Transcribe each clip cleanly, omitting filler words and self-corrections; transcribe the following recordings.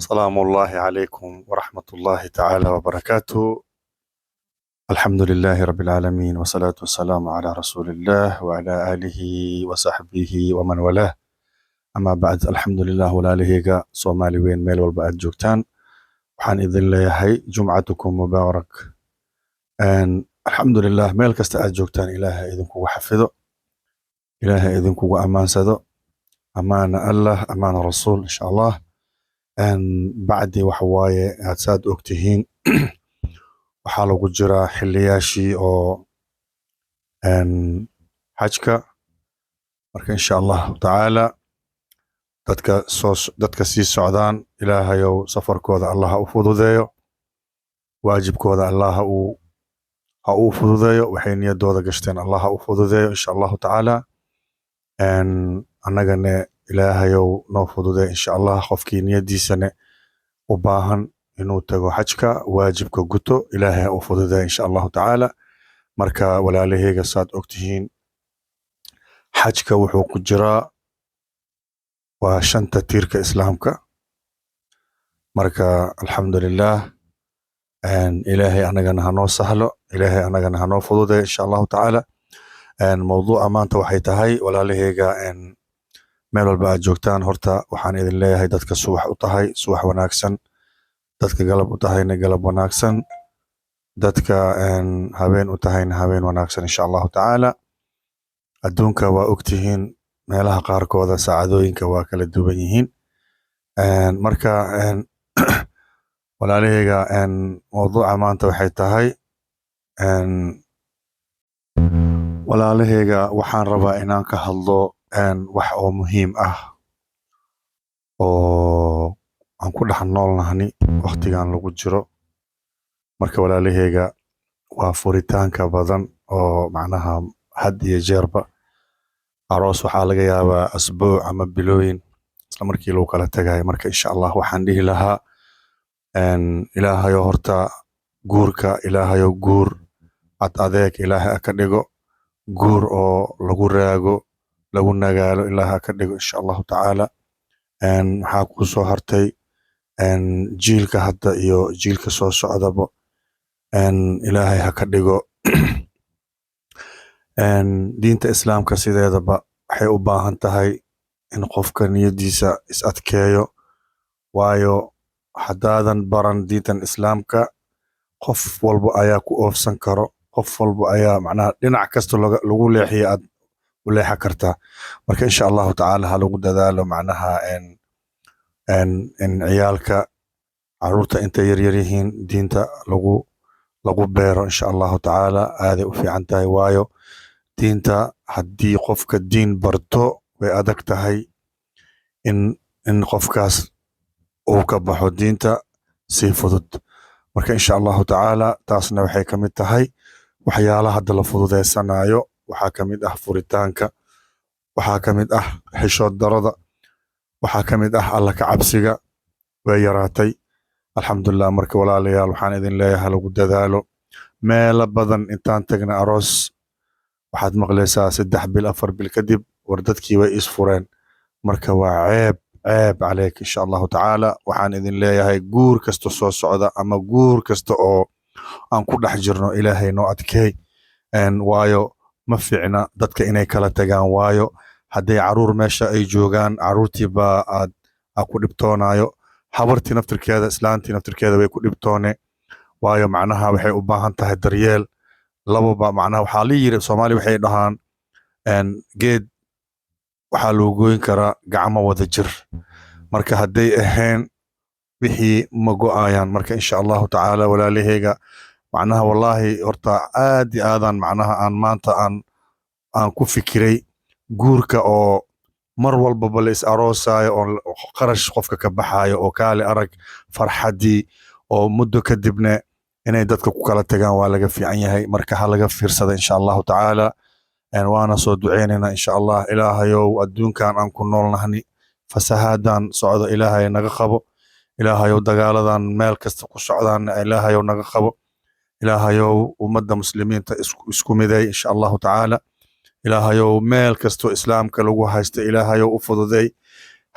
سلام الله عليكم ورحمة الله تعالى وبركاته. الحمد لله رب العالمين والصلاة والسلام على رسول الله وعلى آله وصحبه ومن والاه. أما بعد، الحمد لله walaalahayga Soomaali weyn meel walba aad joogtaan, waxaan idin leeyahay jumcatukum mubaarak. Alxamdulilah, meel kasta aad joogtaan ilaahay idinkugu xafido, ilaahay idinkugu ammaansado, ammaana allah, ammaana rasuul insha allah. bacdi waxa waaye aad saad ogtihiin waxaa lagu jiraa xiliyaashii oo xajka, marka insha allahu tacaala dadka sii socdaan ilaahayow safarkooda allah ha u fududeeyo, waajibkooda allah ha uu fududeeyo, waxay niyadooda gashteen allah ha u fududeeyo insha allahu tacaala. annagane ilaahayow noo fududeey insha allah. qofkii niyadiisane u baahan inuu tago xajka, waajibka guto, ilaahay ha u fududeey insha allahu tacaala. marka walaalahayga saad ogtihiin xajka wuxuu ku jiraa waa shanta tiirka islaamka. marka alxamdulilah, ilaahay anagana hanoo sahlo, ilaahay anagana hanoo fududeey insha allahu tacaala. mawduuca maanta waxay tahay walaalahayga, meel walba aad joogtaan, horta waxaan idin leeyahay dadka subax u tahay subax wanaagsan, dadka galab u tahayna galab wanaagsan, dadka habeen u tahayna habeen wanaagsan insha allahu tacaala. adduunka waa ogtihiin meelaha qaarkooda saacadooyinka waa kala duwan yihiin. marka walaalahayga, mawduuca maanta waxay tahay, walaalahayga waxaan rabaa inaan ka hadlo wax oo muhiim ah oo aan ku dhex noolnahni waqtigan lagu jiro. marka walaalahayga waa furitaanka badan oo macnaha had iyo jeerba aroos waxaa laga yaabaa asbuuc ama bilooyin isla markii lagu kala tagayo. marka insha allah waxaan dhihi lahaa, ilaahayo horta guurka, ilaahayo guur ad adeeg ilaahay ka dhigo, guur oo lagu raago lagu nagaalo ilaahay ka dhigo insha allahu tacaala. maxaa ku soo hartay jiilka hadda iyo jiilka soo socdaba, ilaahay ha ka dhigo. diinta islaamka sideedaba waxay u baahan tahay in qofka niyadiisa is adkeeyo, waayo haddaadan baran diintan islaamka qof walba ayaa ku oofsan karo, qof walba ayaa macnaha dhinac kasta lagu leexiyo aad u leexan kartaa. marka insha allahu tacaala ha lagu dadaalo macnaha in ciyaalka caruurta intay yaryar yihiin diinta lagu beero insha allahu tacaala. aaday u fiican tahay, waayo diinta haddii qofka diin barto way adag tahay in qofkaas uu ka baxo diinta si fudud. marka insha allahu tacaala taasna waxay ka mid tahay waxyaalaha hadda la fududeysanayo. waxaa ka mid ah furitaanka, waxaa ka mid ah xishood darada, waxaa ka mid ah alla ka cabsiga way yaraatay alxamdulilah. marka walaalayaal waxaan idin leeyahay lagu dadaalo. meelo badan intaan tagna aroos waxaad maqlaysaa 3 bil 4 bil kadib war dadkii way isfureen. marka waa ceeb caleyk insha allahu tacaala. waxaan idin leeyahay guur kasta soo socda ama guur kasta oo aan ku dhex jirno ilaahay noo adkeey, waayo ma fiicna dadka inay kala tagaan. waayo hadday caruur meesha ay joogaan, caruurtii baa aad ku dhibtoonayo, habartii naftirkeeda, islaantii naftirkeeda way ku dhibtoone, waayo macnaha waxay u baahan tahay daryeel. lababa macnaha waxaa la yiri Soomaali waxay dhahaan geed waxaa loo gooyn karaa gacmo wada jir. marka hadday ahayn wixii ma go'ayaan. marka insha allahu tacaala walaalahayga, macnaha wallaahi horta aad iyo aadaan macnaha aan maanta aan ku fikiray guurka oo mar walbaba la is aroosayo oo qarash qofka ka baxayo oo kaale arag farxadii oo muddo kadibna inay dadka ku kala tagaan waa laga fiican yahay. marka ha laga fiirsada insha allahu tacaala. waana soo duceynayna insha allah. ilaahayow adduunkan aan ku noolnahni fasahaadan socdo ilaahay naga qabo, ilaahayow dagaaladan meel kasta ku socdaan ilaahayow naga qabo, ilaahayow ummadda muslimiinta isku miday insha allahu tacaala. ilaahayow meel kastoo islaamka lagu haysta ilaahayow u fududeey,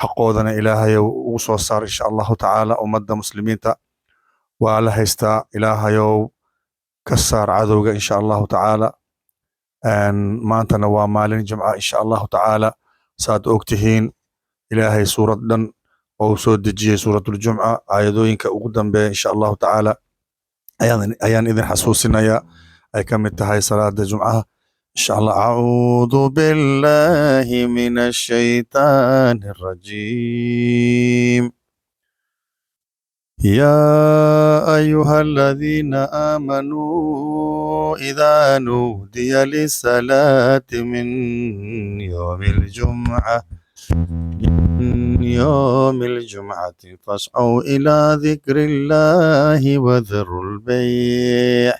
xaqoodana ilaahayow ugu soo saar insha allahu tacaala ummadda muslimiinta waa la haystaa ilaahayow ka saar cadowga insha allahu tacaala maantana waa maalin jimca insha allahu tacaala saad ogtihiin ilaahay suurad dhan oo soo dejiyey suuratul-jumca aayadooyinka ugu dambeeya insha allahu tacaala ayaan idin xasuusinayaa ay ka mid tahay salaada jumcaha insha allah acuudu billahi min ashaytaani الرجيم يا أيها الذين آمنوا إذا نودي للصلاة من يوم الجمعة فاسعوا إلى ذكر الله وذروا البيع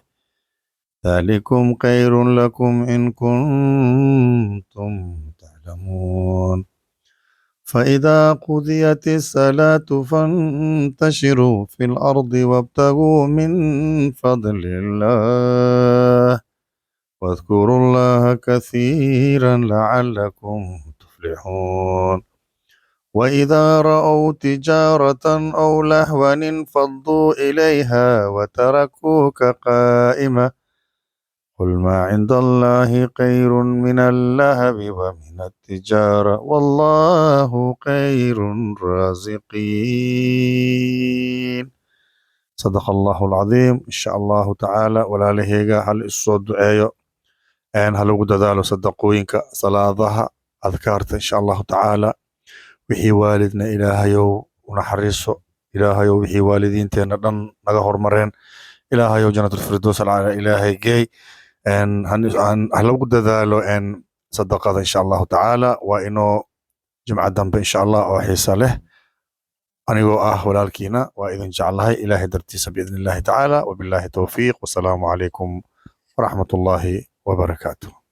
ذلكم خير لكم إن كنتم تعلمون فإذا قضيت الصلاة فانتشروا في الأرض وابتغوا من فضل الله واذكروا الله كثيرا لعلكم تفلحون وإذا رأوا تجارة أو لهوا انفضوا إليها وتركوك قائما قل ما عند الله خير من اللهو ومن التجارة والله خير الرازقين صدق الله العظيم إن شاء الله تعالى ولا لهيغا هل الصوت دعايو هل دادالو صدقوينك صلاة أذكارت إن شاء الله تعالى وحي والدنا إلهيو ونحرسو إلهيو وحي والدين تينا دن نغا هرمرين إلهيو جنة الفردوس العالى إلهي جاي هلو دادالو صدقات إن شاء الله تعالى وإنو جمعة دنب إن شاء الله وحيسا له أنيو ولالكينا وإذن شاء الله إلهي درتيس بإذن الله تعالى وبالله توفيق والسلام عليكم ورحمة الله وبركاته.